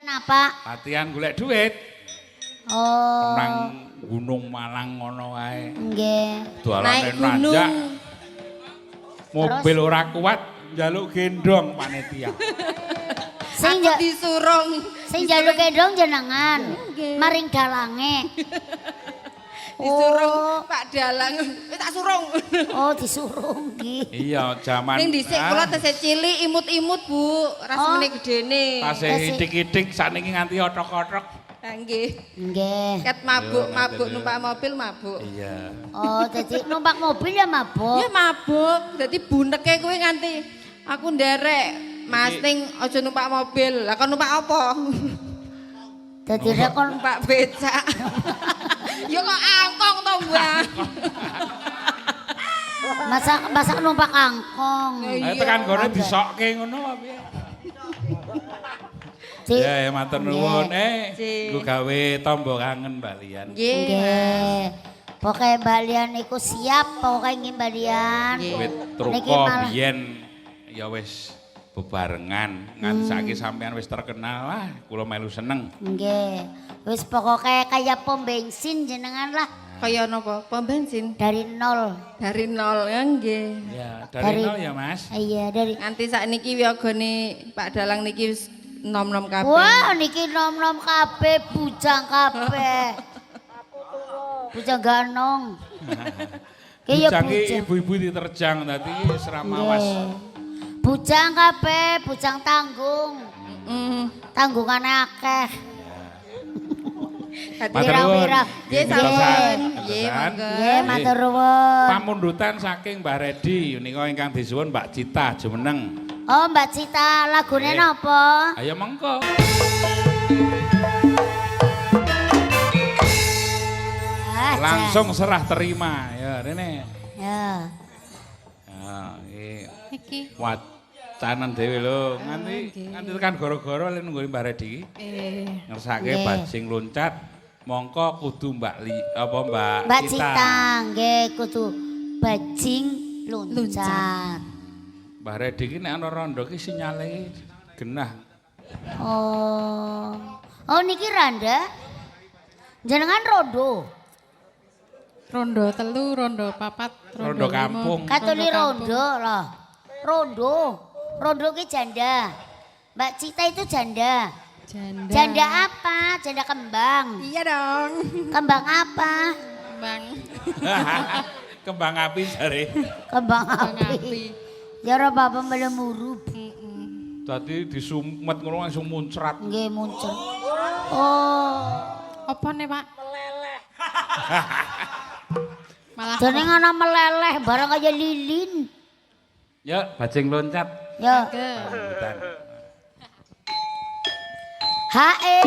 Napa? Latihan golek duit. Oh. Nang Gunung Malang ngono wae. Nggih. Dolane nanjak. Mobil ora kuat njaluk gendong panitia. Sing disurung. Sing njaluk gendong jenengan. Maring dalange. Disurung Pak Dalang. Tak surung. Oh, disurung nggih. Iya, jaman. Ning dhisik kula tesih cilik imut-imut, Bu. Rasane gedene. Tasih itik-itik sakniki nganti otok-otok. Ha nggih. Nggih. Ket mabuk numpak mobil mabuk. Iya. Oh, dadi numpak mobil ya mabuk. Ya mabuk. Dadi buneke kuwi nganti aku nderek. Mas ning aja numpak mobil. Lah kon numpak apa? Dadi rek kon numpak becak. Ya kok angkong to, Mbak. Masak numpak angkong. Ayo tekan gone disokke ngono apa piye? Ya, matur nuwun. Nggo gawe tombo kangen Mbak Lian. Nggih. Pokoke Mbak Lian iku siap pokoke nggih Mbak Lian. Wit truko biyen ya wis bebarengan nganti saiki sampean wis terkenal lah, kula melu seneng. Nggih. Wis pokoke kaya pom bensin jenengan lah. Kaya napa? Pom bensin dari nol. Dari nol ya nggih. Ya, dari nol ya, Mas. Iya, dari. Nganti sakniki wiyagane Pak Dalang niki wis nom-nom kabeh. Wah, niki nom-nom kabeh, bujang kabeh. Bujang ganong. Bujang ibu-ibu diterjang dadi wis ra mawas. Bujang kabeh, bujang tanggung. Tanggungane akeh. Wira-wira. Nggih, sampun. Nggih, monggo. Nggih, matur nuwun. Pamundutan saking Mbak Redi nika ingkang disuwun Mbak Cita jumeneng. Oh, Mbak Cita, lagune napa? Ayo mengko. Langsung serah terima ya rene. Ya. Ya, iki. Wacanan dhewe lho, nganti tekan gara-gara len nggone Mbak Redi iki. Ngersake bajing loncat, mongko kudu Mbak Cita, nggih kudu bajing loncat. Mbak Redi iki nek ana rondo iki sinyale genah. Oh. Oh niki randa. Jenengan rondo. Rondo telu, rondo papat, rondo kampung. Katuli rondo loh. Rondo ki janda. Mbak Cita itu janda. Janda apa? Janda kembang. Iya dong. Kembang apa? Kembang api jare. Kembang api. Ya ora bapak belum murup. Tadi disumet ngono langsung muncrat. Nggih muncrat. Oh. Apa nih Pak? Meleleh. Malah jeneng ana meleleh barang kaya lilin. Ya, bajing loncat. Ya. Hae.